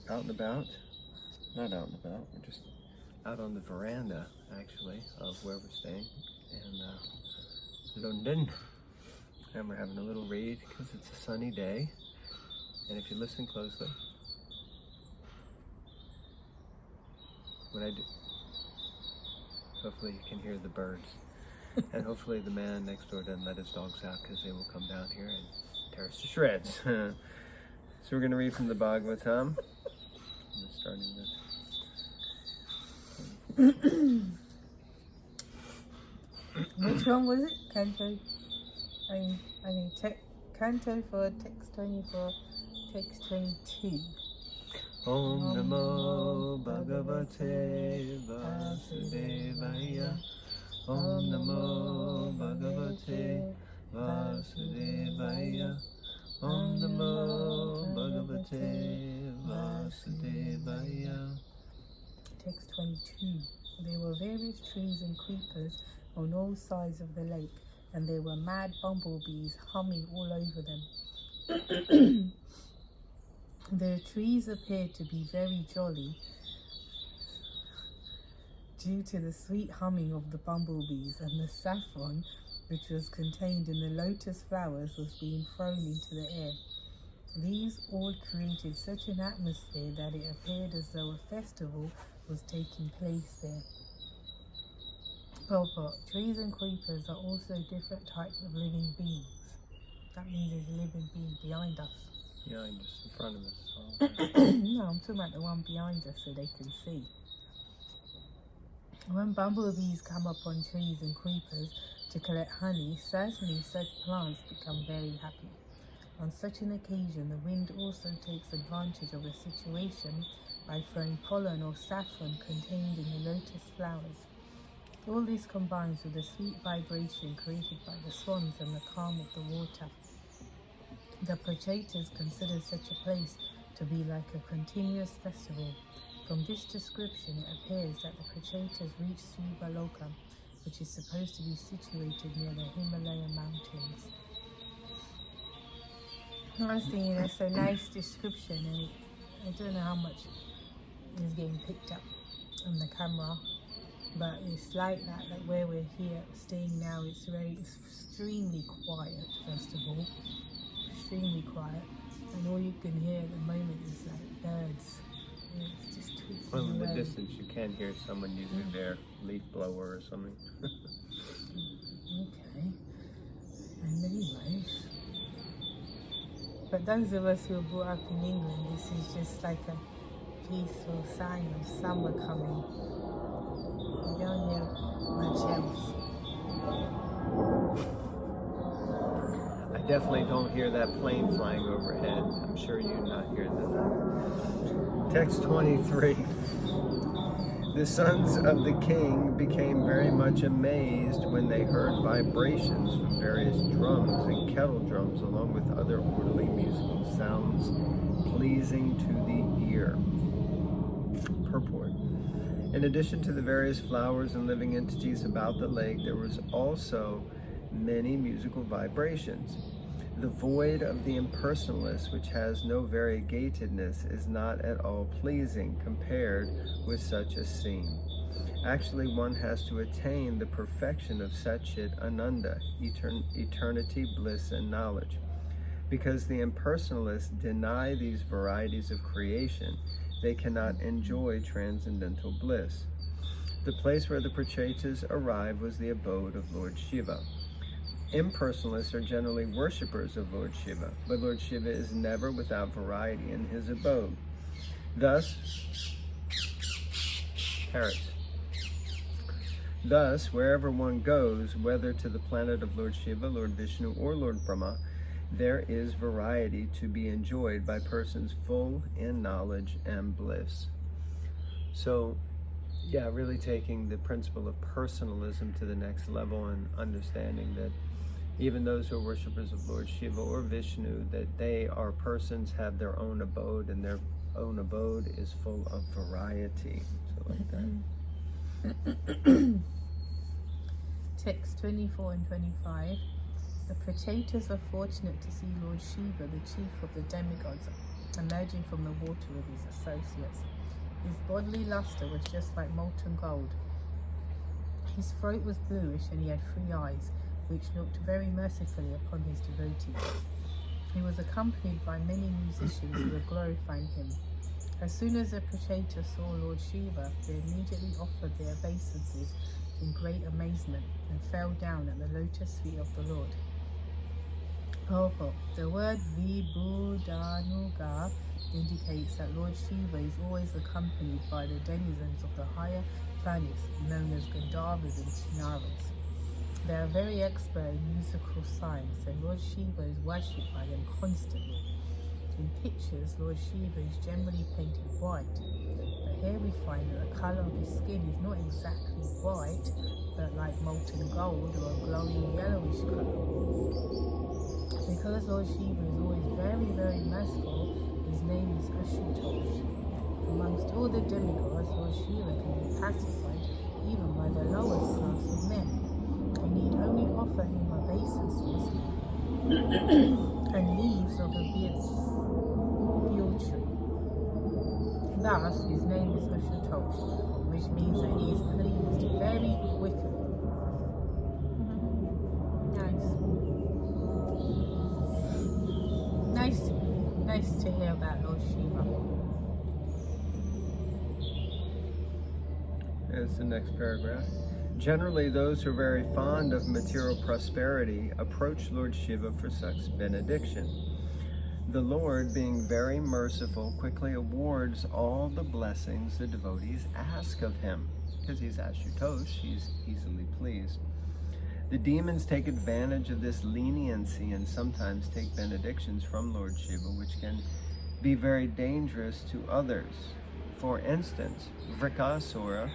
are out and about. Not out and about, we're just out on the veranda, actually, of where we're staying in London. And we're having a little read because it's a sunny day. And if you listen closely, what I do, hopefully you can hear the birds. And hopefully the man next door doesn't let his dogs out because they will come down here and tear us to shreds. So we're going to read from the Bhagavatam. Starting with which one was it? Canto? Canto 4, text 24, text 22. Om Namo Bhagavate Vasudevaya. Om Namo Bhagavate Vasudevaya. Om Namo Bhagavate Vasudevaya. Text 22. There were various trees and creepers on all sides of the lake, and there were mad bumblebees humming all over them. The trees appeared to be very jolly due to the sweet humming of the bumblebees, and the saffron which was contained in the lotus flowers was being thrown into the air. These all created such an atmosphere that it appeared as though a festival was taking place there. Purport. Trees and creepers are also different types of living beings. That means there's a living being behind us. Behind us, in front of us. No, I'm talking about the one behind us so they can see. When bumblebees come up on trees and creepers to collect honey, certainly such plants become very happy. On such an occasion, the wind also takes advantage of a situation by throwing pollen or saffron contained in the lotus flowers. All this combines with the sweet vibration created by the swans and the calm of the water. The Prachetas consider such a place to be like a continuous festival. From this description, it appears that the Prachetas reach Shiva Loka, which is supposed to be situated near the Himalaya mountains. I was thinking that's a nice description, and I don't know how much is getting picked up on the camera, but it's like that, like where we're here staying now, it's extremely quiet, first of all, extremely quiet, and all you can hear at the moment is like birds. It's just tweeting Well, in the away. distance you can hear someone using their leaf blower or something. Okay. And anyways, but those of us who were brought up in England, this is just like a peaceful sign of summer coming. You don't hear much else. I definitely don't hear that plane flying overhead. I'm sure you not hear that. Text 23. The sons of the king became very much amazed when they heard vibrations from various drums and kettle drums, along with other orderly musical sounds pleasing to the ear. Purport. In addition to the various flowers and living entities about the lake, there was also many musical vibrations. The void of the impersonalist, which has no variegatedness, is not at all pleasing compared with such a scene. Actually, one has to attain the perfection of Satchit Ananda, eternity, bliss, and knowledge. Because the impersonalists deny these varieties of creation, they cannot enjoy transcendental bliss. The place where the Prachetas arrived was the abode of Lord Shiva. Impersonalists are generally worshippers of Lord Shiva, but Lord Shiva is never without variety in his abode. Thus, wherever one goes, whether to the planet of Lord Shiva, Lord Vishnu, or Lord Brahma, there is variety to be enjoyed by persons full in knowledge and bliss. So, yeah, really taking the principle of personalism to the next level and understanding that even those who are worshippers of Lord Shiva or Vishnu, that they are persons, have their own abode, and their own abode is full of variety. So like that. Text 24 and 25. The Prachetas are fortunate to see Lord Shiva, the chief of the demigods, emerging from the water with his associates. His bodily luster was just like molten gold. His throat was bluish and he had 3 eyes, which looked very mercifully upon his devotees. He was accompanied by many musicians who were glorifying him. As soon as the Prachetas saw Lord Shiva, they immediately offered their obeisances in great amazement and fell down at the lotus feet of the Lord. The word Vibhudanuga indicates that Lord Shiva is always accompanied by the denizens of the higher planets known as Gandharvas and Kinnaras. They are very expert in musical science, and Lord Shiva is worshipped by them constantly. In pictures, Lord Shiva is generally painted white, but here we find that the colour of his skin is not exactly white, but like molten gold or a glowing yellowish colour. Because Lord Shiva is always very, very merciful, his name is Ashutosh. Amongst all the demigods, Lord Shiva can be pacified even by the lowest class of men. We need only offer him obeisances and leaves of a beer tree. Thus, his name is Ashutosh, which means that he is pleased very quickly. Nice to hear about Lord Shiva. Here's the next paragraph. Generally, those who are very fond of material prosperity approach Lord Shiva for such benediction. The Lord, being very merciful, quickly awards all the blessings the devotees ask of him. Because he's Ashutosh, he's easily pleased. The demons take advantage of this leniency and sometimes take benedictions from Lord Shiva, which can be very dangerous to others. For instance, Vrikasura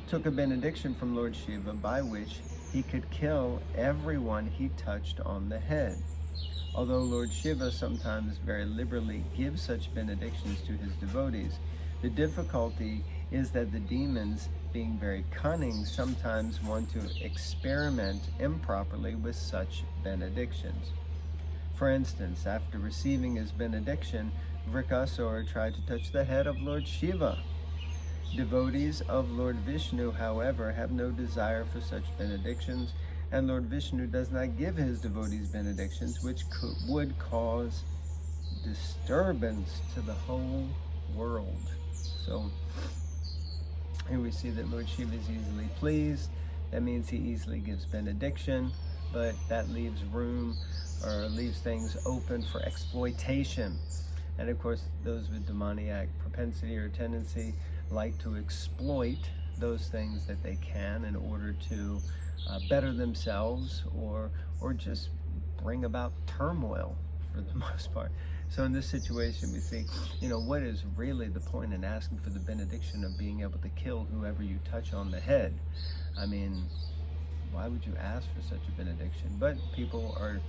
took a benediction from Lord Shiva by which he could kill everyone he touched on the head. Although Lord Shiva sometimes very liberally gives such benedictions to his devotees, the difficulty is that the demons, being very cunning, sometimes want to experiment improperly with such benedictions. For instance, after receiving his benediction, Vrikasura tried to touch the head of Lord Shiva. Devotees of Lord Vishnu, however, have no desire for such benedictions, and Lord Vishnu does not give his devotees benedictions, which would cause disturbance to the whole world. So here we see that Lord Shiva is easily pleased. That means he easily gives benediction, but that leaves room or leaves things open for exploitation. And of course, those with demoniac propensity or tendency like to exploit those things that they can in order to better themselves or just bring about turmoil for the most part. So in this situation, we see, what is really the point in asking for the benediction of being able to kill whoever you touch on the head? I mean, why would you ask for such a benediction? But people are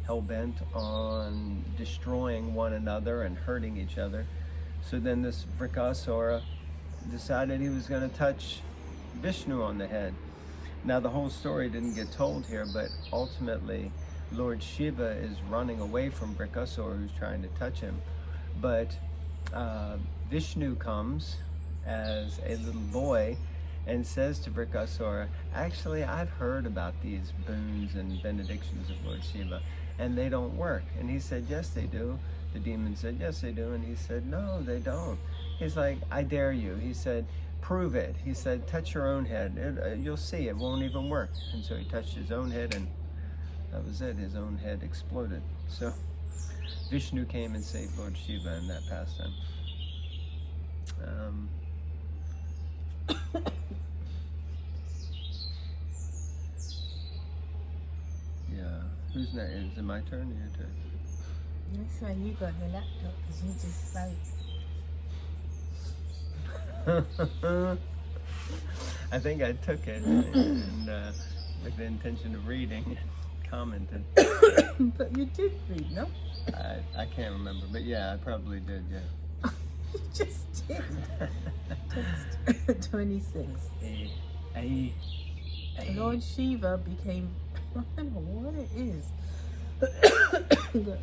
hell-bent on destroying one another and hurting each other. So then this Vrikasura decided he was going to touch Vishnu on the head. Now the whole story didn't get told here, but ultimately Lord Shiva is running away from Vrikasura, who's trying to touch him. But Vishnu comes as a little boy and says to Vrikasura, actually, I've heard about these boons and benedictions of Lord Shiva, and they don't work. And he said, yes, they do. The demon said, yes, they do. And he said, no, they don't. He's like, I dare you. He said, prove it. He said, touch your own head. You'll see, it won't even work. And so he touched his own head, and that was it. His own head exploded. So Vishnu came and saved Lord Shiva in that pastime. Yeah. Who's next? Is it my turn or your turn? That's why you got the laptop, because you just spoke. I think I took it and with the intention of reading and commenting. But you did read, no? I can't remember, but yeah, I probably did, yeah. You just did. Text 26. Lord Shiva became, I don't know what it is.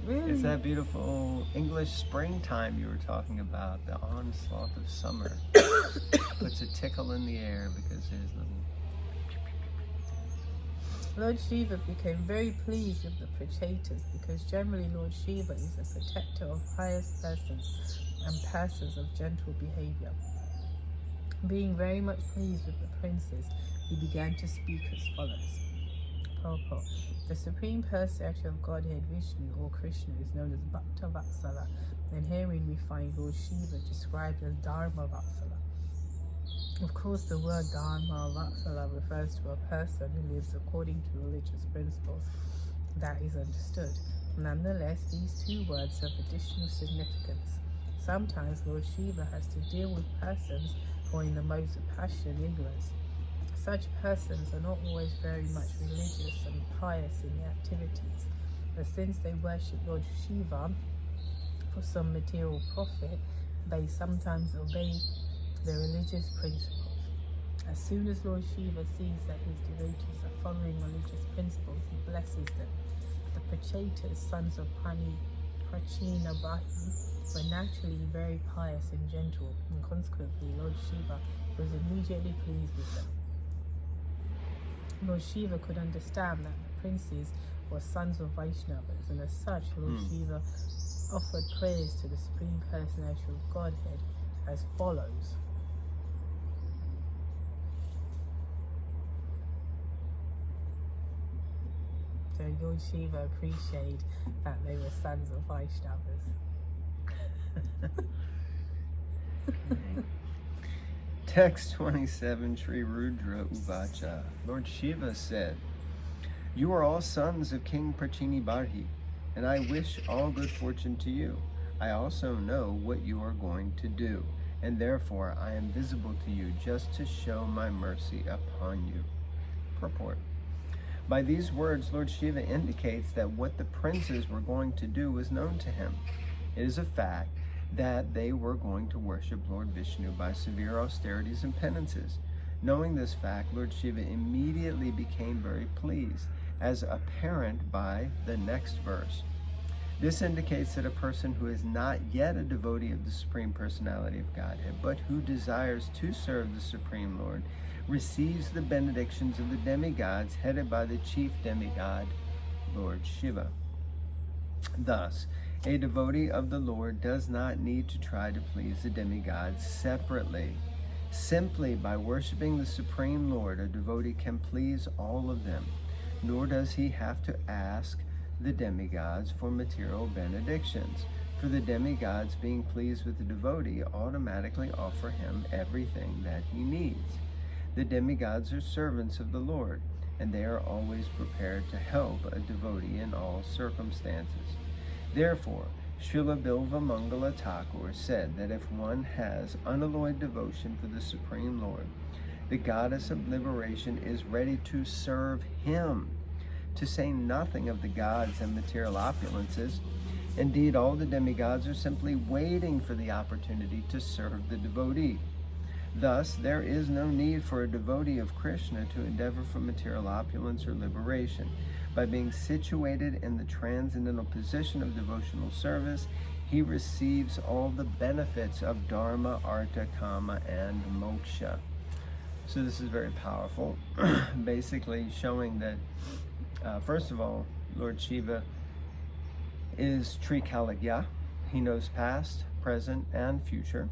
Really? It's that beautiful English springtime you were talking about, the onslaught of summer. Puts a tickle in the air because there's little... Lord Shiva became very pleased with the Prachetas because generally Lord Shiva is a protector of pious persons and persons of gentle behavior. Being very much pleased with the princes, he began to speak as follows. Purport. The Supreme Personality of Godhead Vishnu or Krishna is known as Bhakta Vatsala, and herein we find Lord Shiva described as Dharma Vatsala. Of course, the word Dharma Vatsala refers to a person who lives according to religious principles. That is understood. Nonetheless, these two words have additional significance. Sometimes Lord Shiva has to deal with persons who are in the modes of passion and ignorance. Such persons are not always very much religious and pious in their activities, but since they worship Lord Shiva for some material profit, they sometimes obey the religious principles. As soon as Lord Shiva sees that his devotees are following religious principles, he blesses them. The Prachetas, sons of Prachina Bahi, were naturally very pious and gentle, and consequently Lord Shiva was immediately pleased with them. Lord Shiva could understand that the princes were sons of Vaishnavas, and as such Lord Shiva offered praise to the Supreme Personality of Godhead as follows. So Lord Shiva appreciated that they were sons of Vaishnavas. Text 27, Sri Rudra Uvacha. Lord Shiva said, "You are all sons of King Prachini Barhi, and I wish all good fortune to you. I also know what you are going to do, and therefore I am visible to you just to show my mercy upon you." Purport. By these words, Lord Shiva indicates that what the princes were going to do was known to him. It is a fact that they were going to worship Lord Vishnu by severe austerities and penances. Knowing this fact, Lord Shiva immediately became very pleased, as apparent by the next verse. This indicates that a person who is not yet a devotee of the Supreme Personality of Godhead, but who desires to serve the Supreme Lord, receives the benedictions of the demigods headed by the chief demigod, Lord Shiva. Thus, a devotee of the Lord does not need to try to please the demigods separately. Simply by worshiping the Supreme Lord, a devotee can please all of them, nor does he have to ask the demigods for material benedictions, for the demigods, being pleased with the devotee, automatically offer him everything that he needs. The demigods are servants of the Lord, and they are always prepared to help a devotee in all circumstances. Therefore, Srila Bilva Mangala Thakur said that if one has unalloyed devotion for the Supreme Lord, the goddess of liberation is ready to serve him, to say nothing of the gods and material opulences. Indeed, all the demigods are simply waiting for the opportunity to serve the devotee. Thus, there is no need for a devotee of Krishna to endeavor for material opulence or liberation. By being situated in the transcendental position of devotional service, he receives all the benefits of Dharma, Artha, Kama, and Moksha. So this is very powerful, basically showing that, first of all, Lord Shiva is Trikaligya. He knows past, present, and future.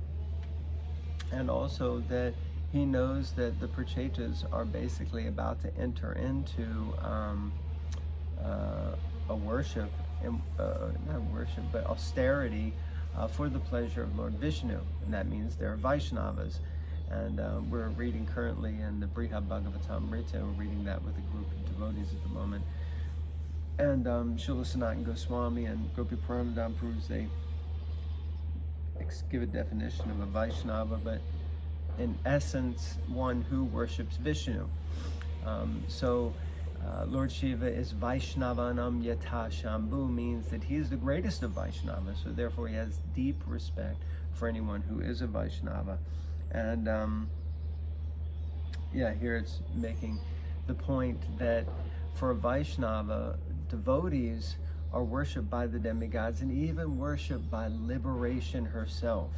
And also that he knows that the Prachetas are basically about to enter into a worship, not worship, but austerity for the pleasure of Lord Vishnu. And that means they're Vaishnavas. And we're reading currently in the Brihad Bhagavatam Rita. We're reading that with a group of devotees at the moment. And Srila Sanatana Goswami and Gopi Paranadam Prabhu, they give a definition of a Vaishnava, but in essence, one who worships Vishnu. Lord Shiva is Vaishnavanam Yatha Shambhu, means that he is the greatest of Vaishnavas, so therefore he has deep respect for anyone who is a Vaishnava. And here it's making the point that for a Vaishnava, devotees are worshipped by the demigods and even worshipped by liberation herself.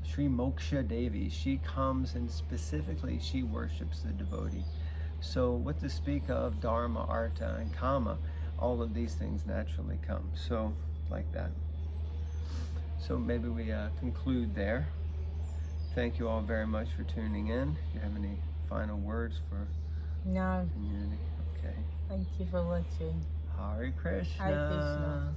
Sri Moksha Devi, she comes and specifically she worships the devotee. So what to speak of Dharma, Artha, and Kama, all of these things naturally come. So like that. So maybe we conclude there. Thank you all very much for tuning in. Do you have any final words for No. community? Okay. Thank you for watching. Hare Krishna. Hare Krishna.